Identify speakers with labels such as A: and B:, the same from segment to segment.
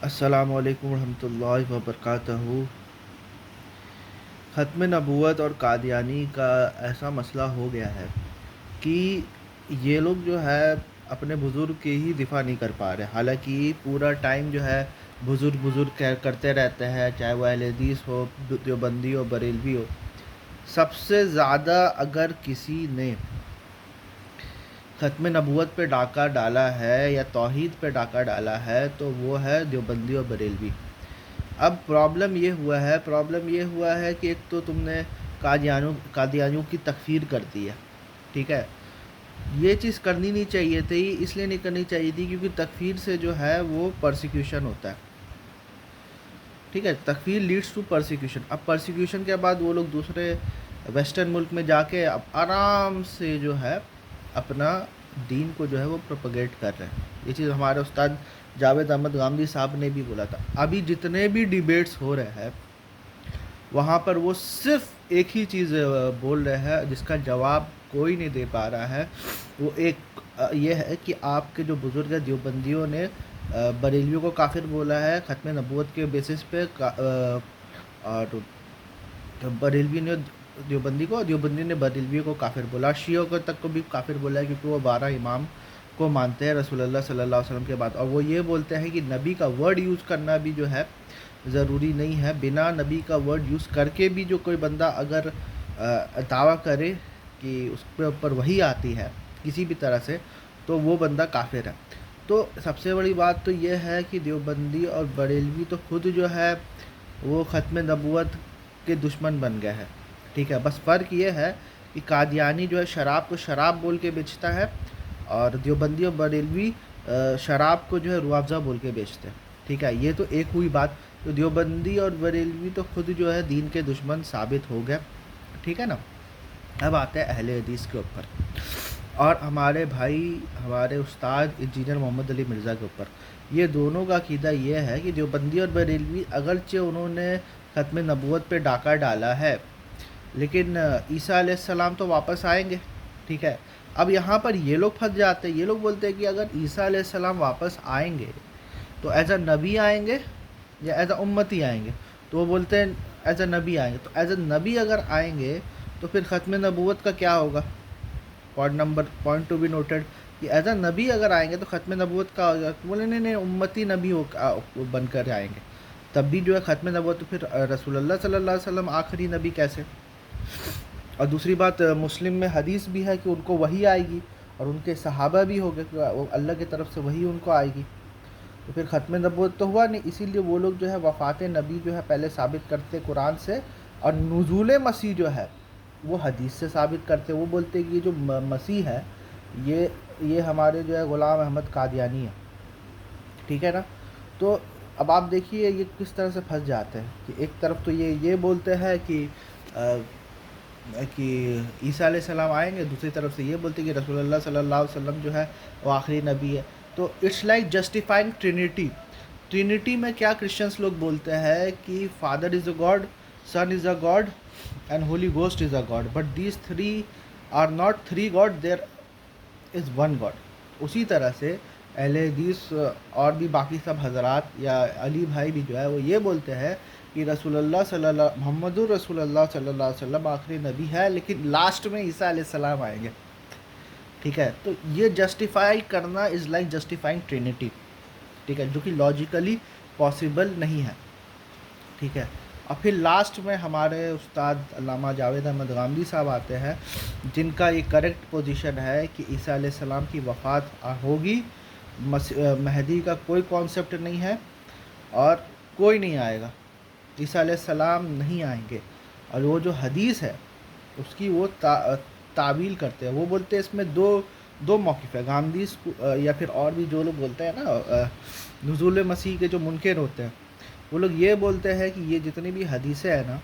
A: السلام علیکم ورحمۃ اللہ وبرکاتہ۔ ختم نبوت اور قادیانی کا ایسا مسئلہ ہو گیا ہے کہ یہ لوگ جو ہے اپنے بزرگ کی ہی دفاع نہیں کر پا رہے، حالانکہ پورا ٹائم جو ہے بزرگ کرتے رہتے ہیں، چاہے وہ اہل حدیث ہو، دیوبندی ہو، بریلوی ہو۔ سب سے زیادہ اگر کسی نے ختم نبوت پہ ڈاکہ ڈالا ہے یا توحید پہ ڈاکہ ڈالا ہے تو وہ ہے دیوبندی اور بریلوی۔ اب پرابلم یہ ہوا ہے کہ ایک تو تم نے قادیانیوں کی تکفیر کر دی ہے، ٹھیک ہے۔ یہ چیز کرنی نہیں چاہیے تھی، اس لیے نہیں کرنی چاہیے تھی کیونکہ تکفیر سے جو ہے وہ پرسیکیوشن ہوتا ہے، ٹھیک ہے۔ تکفیر لیڈس ٹو پرسیکیوشن۔ اب پرسیکیوشن کے بعد وہ لوگ دوسرے ویسٹرن ملک میں جا کے اب آرام سے جو ہے اپنا دین کو جو ہے وہ پروپگیٹ کر رہے ہیں۔ یہ چیز ہمارے استاد جاوید احمد غامدی صاحب نے بھی بولا تھا۔ ابھی جتنے بھی ڈیبیٹس ہو رہے ہیں وہاں پر وہ صرف ایک ہی چیز بول رہے ہیں جس کا جواب کوئی نہیں دے پا رہا ہے۔ وہ ایک یہ ہے کہ آپ کے جو بزرگ دیوبندیوں نے بریلیوں کو کافر بولا ہے ختم نبوت کے بیسس پہ، اور بریلوی نے دیوبندی نے بریلویوں کو کافر بولا، شیعوں کو تک کو بھی کافر بولا ہے کیونکہ وہ 12 امام کو مانتے ہیں رسول اللہ صلی اللہ علیہ وسلم کے بعد، اور وہ یہ بولتے ہیں کہ نبی کا ورڈ یوز کرنا بھی جو ہے ضروری نہیں ہے۔ بنا نبی کا ورڈ یوز کر کے بھی جو کوئی بندہ اگر دعویٰ کرے کہ اس کے اوپر وحی آتی ہے کسی بھی طرح سے تو وہ بندہ کافر ہے۔ تو سب سے بڑی بات تو یہ ہے کہ دیوبندی اور بریلوی تو خود جو ہے وہ ختم نبوت کے دشمن بن گئے ہیں، ٹھیک ہے۔ بس فرق یہ ہے کہ قادیانی جو ہے شراب کو شراب بول کے بیچتا ہے، اور دیوبندی اور بریلوی شراب کو جو ہے روح افزا بول کے بیچتے ہیں، ٹھیک ہے۔ یہ تو ایک ہوئی بات۔ تو دیوبندی اور بریلوی تو خود جو ہے دین کے دشمن ثابت ہو گئے، ٹھیک ہے نا۔ اب آتے ہیں اہل حدیث کے اوپر اور ہمارے بھائی، ہمارے استاد انجینئر محمد علی مرزا کے اوپر۔ یہ دونوں کا عقیدہ یہ ہے کہ دیوبندی اور بریلوی اگرچہ انہوں نے ختم نبوت پہ ڈاکہ ڈالا ہے لیکن عیسیٰ علیہ السلام تو واپس آئیں گے، ٹھیک ہے۔ اب یہاں پر یہ لوگ پھنس جاتے ہیں، یہ لوگ بولتے ہیں کہ اگر عیسیٰ علیہ السلام واپس آئیں گے تو ایز اے نبی آئیں گے یا ایز اے امتی آئیں گے؟ تو وہ بولتے ہیں ایز اے نبی آئیں گے۔ تو ایز اے نبی اگر آئیں گے تو پھر ختم نبوت کا کیا ہوگا؟ پوائنٹ ٹو بی نوٹڈ کہ ایز اے نبی اگر آئیں گے تو ختم نبوت کا ہوگا۔ بولے نہیں امتی نبی بن کر آئیں گے، تب بھی جو ہے ختم نبوت، تو پھر رسول اللہ صلی اللہ علیہ وسلم آخری نبی کیسے؟ اور دوسری بات، مسلم میں حدیث بھی ہے کہ ان کو وحی آئے گی اور ان کے صحابہ بھی ہو گئے کہ وہ اللہ کی طرف سے وحی ان کو آئے گی، تو پھر ختم نبوت تو ہوا نہیں۔ اسی لیے وہ لوگ جو ہے وفات نبی جو ہے پہلے ثابت کرتے قرآن سے، اور نزول مسیح جو ہے وہ حدیث سے ثابت کرتے۔ وہ بولتے کہ یہ جو مسیح ہے یہ ہمارے جو ہے غلام احمد قادیانی ہے، ٹھیک ہے نا۔ تو اب آپ دیکھیے یہ کس طرح سے پھنس جاتے ہیں کہ ایک طرف تو یہ بولتے ہیں کہ عیسیٰ علیہ السلام آئیں گے، دوسری طرف سے یہ بولتے ہیں کہ رسول اللہ صلی اللہ علیہ وسلم جو ہے وہ آخری نبی ہے۔ تو اٹس لائک جسٹیفائنگ ٹرینیٹی میں کیا کرسچنس لوگ بولتے ہیں کہ father is a God, son is a God and holy ghost is a God, but these three are not three God, there is one God. اسی طرح سے اہل حدیث اور بھی باقی سب حضرات یا علی بھائی بھی جو ہے وہ یہ بولتے ہیں کہ محمد رسول اللہ صلی اللہ علیہ وسلم آخری نبی ہے، لیکن لاسٹ میں عیسیٰ علیہ السلام آئیں گے، ٹھیک ہے۔ تو یہ جسٹیفائی کرنا از لائک جسٹیفائنگ ٹرینیٹی، ٹھیک ہے، جو کہ لاجیکلی پاسبل نہیں ہے، ٹھیک ہے۔ اور پھر لاسٹ میں ہمارے استاد علامہ جاوید احمد غامدی صاحب آتے ہیں جن کا یہ کریکٹ پوزیشن ہے کہ عیسیٰ علیہ السلام کی وفات ہوگی، مہدی کا کوئی کانسیپٹ نہیں ہے اور کوئی نہیں آئے گا، عیسیٰ علیہ السلام نہیں آئیں گے۔ اور وہ جو حدیث ہے اس کی وہ تعویل کرتے ہیں، وہ بولتے ہیں اس میں دو موقف ہے، غامدی یا پھر اور بھی جو لوگ بولتے ہیں نا نزول مسیح کے جو منکر ہوتے ہیں، وہ لوگ یہ بولتے ہیں کہ یہ جتنی بھی حدیثیں ہیں نا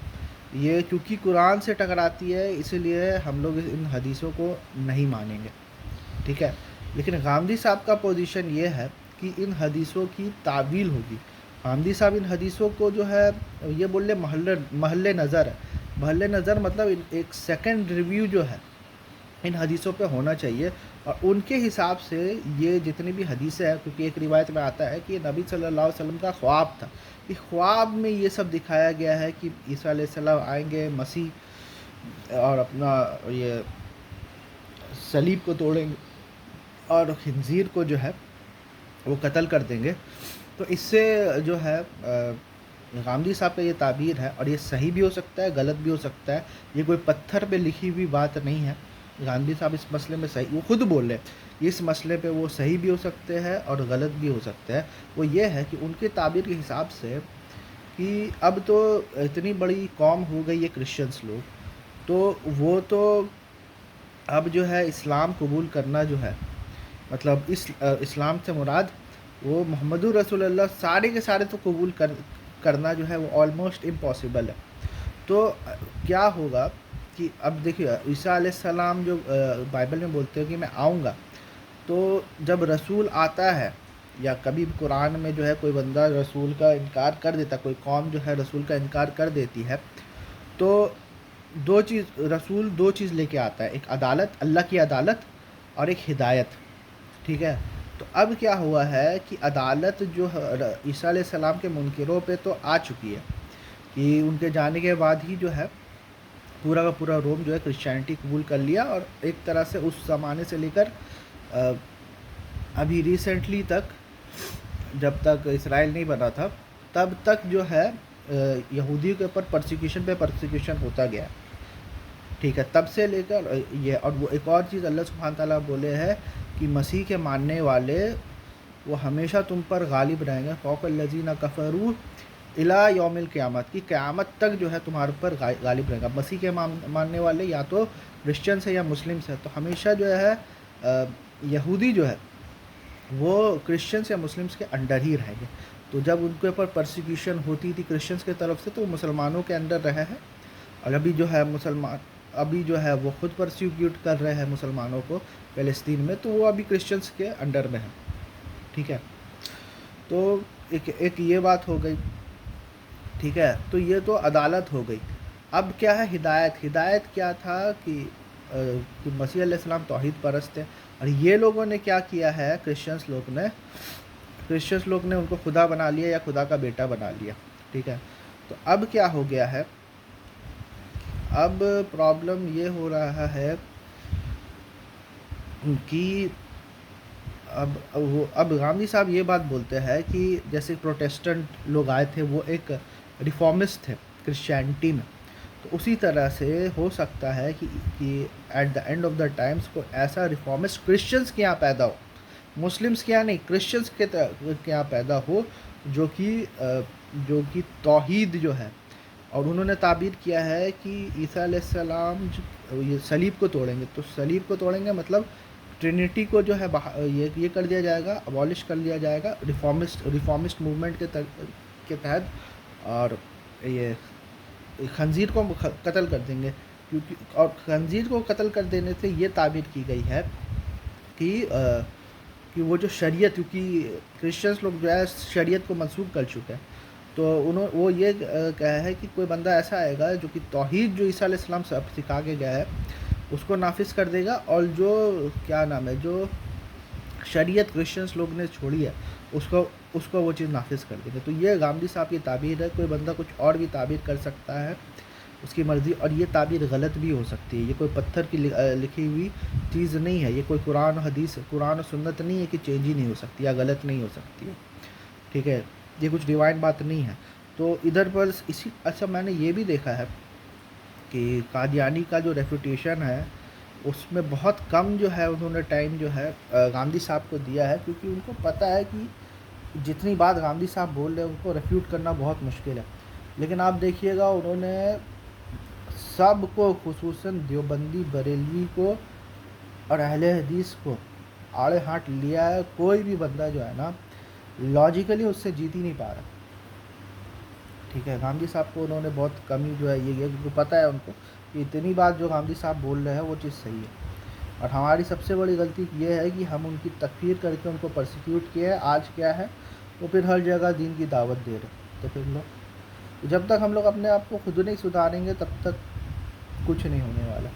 A: یہ کیونکہ قرآن سے ٹکراتی ہے اسی لیے ہم لوگ ان حدیثوں کو نہیں مانیں گے، ٹھیک ہے۔ لیکن غامدی صاحب کا پوزیشن یہ ہے کہ ان حدیثوں کی تعویل ہوگی۔ غامدی صاحب ان حدیثوں کو جو ہے یہ بول لے محل نظر ہے، محل نظر مطلب ایک سیکنڈ ریویو جو ہے ان حدیثوں پہ ہونا چاہیے. اور ان کے حساب سے یہ جتنی بھی حدیثیں ہیں، کیونکہ ایک روایت میں آتا ہے کہ یہ نبی صلی اللہ علیہ وسلم کا خواب تھا، کہ خواب میں یہ سب دکھایا گیا ہے کہ عیسیٰ علیہ السلام آئیں گے، مسیح، اور اپنا یہ صلیب کو توڑیں گے اور خنزیر کو جو ہے وہ قتل کر دیں گے. تو اس سے جو ہے غامدی صاحب کا یہ تعبیر ہے، اور یہ صحیح بھی ہو سکتا ہے، غلط بھی ہو سکتا ہے. یہ کوئی پتھر پہ لکھی ہوئی بات نہیں ہے. غامدی صاحب اس مسئلے میں صحیح، وہ خود بول رہے ہیں اس مسئلے پہ وہ صحیح بھی ہو سکتے ہیں اور غلط بھی ہو سکتے ہیں. وہ یہ ہے کہ ان کے تعبیر کے حساب سے کہ اب تو اتنی بڑی قوم ہو گئی ہے کرسچنس لوگ، تو وہ تو اب جو ہے اسلام قبول کرنا جو ہے، مطلب اسلام سے مراد وہ محمد رسول اللہ سارے کے سارے تو قبول کرنا جو ہے وہ آلموسٹ امپاسبل ہے. تو کیا ہوگا کہ اب دیکھیے عیسیٰ علیہ السلام جو بائبل میں بولتے ہیں کہ میں آؤں گا، تو جب رسول آتا ہے یا کبھی قرآن میں جو ہے کوئی بندہ رسول کا انکار کر دیتا، کوئی قوم جو ہے رسول کا انکار کر دیتی ہے، تو رسول دو چیز لے کے آتا ہے، ایک عدالت، اللہ کی عدالت، اور ایک ہدایت. ٹھیک ہے. تو اب کیا ہوا ہے کہ عدالت جو عیسیٰ علیہ السلام کے منکروں پہ تو آ چکی ہے، کہ ان کے جانے کے بعد ہی جو ہے پورا کا پورا روم جو ہے کرسچینٹی قبول کر لیا، اور ایک طرح سے اس زمانے سے لے کر ابھی ریسنٹلی تک، جب تک اسرائیل نہیں بنا تھا تب تک جو ہے یہودیوں کے اوپر پرسیکیوشن ہوتا گیا. ٹھیک ہے. تب سے لے کر یہ، اور وہ ایک اور چیز اللہ سبحانہ تعالیٰ بولے ہے کہ مسیح کے ماننے والے وہ ہمیشہ تم پر غالب رہیں گے، فوق الذین کفروا الی یوم القیامت، کی قیامت تک جو ہے تمہارے پر غالب رہے گا. مسیح کے ماننے والے یا تو کرسچن سے یا مسلم سے، تو ہمیشہ جو ہے یہودی جو ہے وہ کرسچنس یا مسلمس کے انڈر ہی رہیں گے. تو جب ان کے اوپر پرسیکیوشن ہوتی تھی کرسچنس کے طرف سے، تو وہ مسلمانوں کے انڈر رہے ہیں، اور ابھی جو ہے وہ خود پرسیکیوٹ کر رہے ہیں مسلمانوں کو فلسطین میں، تو وہ ابھی کرسچنس کے انڈر میں ہیں. ٹھیک ہے. تو ایک یہ بات ہو گئی. ٹھیک ہے. تو یہ تو عدالت ہو گئی. اب کیا ہے ہدایت کیا تھا کہ مسیح علیہ السلام توحید پرست تھے، اور یہ لوگوں نے کیا کیا ہے، کرسچنس لوگ نے ان کو خدا بنا لیا یا خدا کا بیٹا بنا لیا. ٹھیک ہے. تو اب کیا ہو گیا ہے، اب پرابلم یہ ہو رہا ہے کہ اب غامدی صاحب یہ بات بولتے ہیں کہ جیسے پروٹیسٹنٹ لوگ آئے تھے، وہ ایک ریفارمسٹ تھے کرسچینٹی میں، تو اسی طرح سے ہو سکتا ہے کہ at the end of the times کو ایسا ریفارمسٹ کرسچنس کے یہاں پیدا ہو، مسلمس کے یہاں نہیں، کرسچنس کے یہاں پیدا ہو، جو کہ توحید جو ہے. اور انہوں نے تعبیر کیا ہے کہ عیسیٰ علیہ السلام یہ صلیب کو توڑیں گے، تو صلیب کو توڑیں گے مطلب ٹرینیٹی کو جو ہے یہ کر دیا جائے گا، ابالش کر دیا جائے گا ریفارمسٹ موومنٹ کے تحت، اور یہ خنزیر کو قتل کر دیں گے. اور خنزیر کو قتل کر دینے سے یہ تعبیر کی گئی ہے کہ وہ جو شریعت، کیونکہ کرسچنس لوگ جو ہے شریعت کو منسوخ کر چکے ہیں، تو وہ یہ کہا ہے کہ کوئی بندہ ایسا آئے گا جو کہ توحید جو عیسیٰ علیہ السلام سے سکھا کے گیا ہے اس کو نافذ کر دے گا، اور جو جو شریعت کرسچنس لوگ نے چھوڑی ہے اس کو وہ چیز نافذ کر دے گا. تو یہ غامدی صاحب کی تعبیر ہے. کوئی بندہ کچھ اور بھی تعبیر کر سکتا ہے، اس کی مرضی، اور یہ تعبیر غلط بھی ہو سکتی ہے. یہ کوئی پتھر کی لکھی ہوئی چیز نہیں ہے، یہ کوئی قرآن و سنت نہیں ہے کہ چینج ہی نہیں ہو سکتی یا غلط نہیں ہو سکتی ہے. ٹھیک ہے. یہ کچھ ڈیوائن بات نہیں ہے. تو ادھر پر اچھا میں نے یہ بھی دیکھا ہے کہ قادیانی کا جو ریفیوٹیشن ہے اس میں بہت کم جو ہے انہوں نے ٹائم جو ہے غامدی صاحب کو دیا ہے، کیونکہ ان کو پتہ ہے کہ جتنی بات غامدی صاحب بول رہے ہیں ان کو ریفیوٹ کرنا بہت مشکل ہے. لیکن آپ دیکھیے گا انہوں نے سب کو، خصوصاً دیوبندی، بریلوی کو اور اہل حدیث کو آڑے ہاتھ لیا ہے. کوئی بھی بندہ جو ہے نا لاجیکلی اس سے جیت ہی نہیں پا رہا. ٹھیک ہے. غامدی صاحب کو انہوں نے بہت کمی جو ہے یہ کیونکہ پتہ ہے ان کو کہ اتنی بات جو غامدی صاحب بول رہے ہیں وہ چیز صحیح ہے. اور ہماری سب سے بڑی غلطی یہ ہے کہ ہم ان کی تکفیر کر کے ان کو پرسیکیوٹ کیا ہے. آج کیا ہے وہ پھر ہر جگہ دین کی دعوت دے رہے. تو پھر جب تک ہم لوگ اپنے آپ کو خود نہیں سدھاریں گے تب تک کچھ نہیں ہونے والا.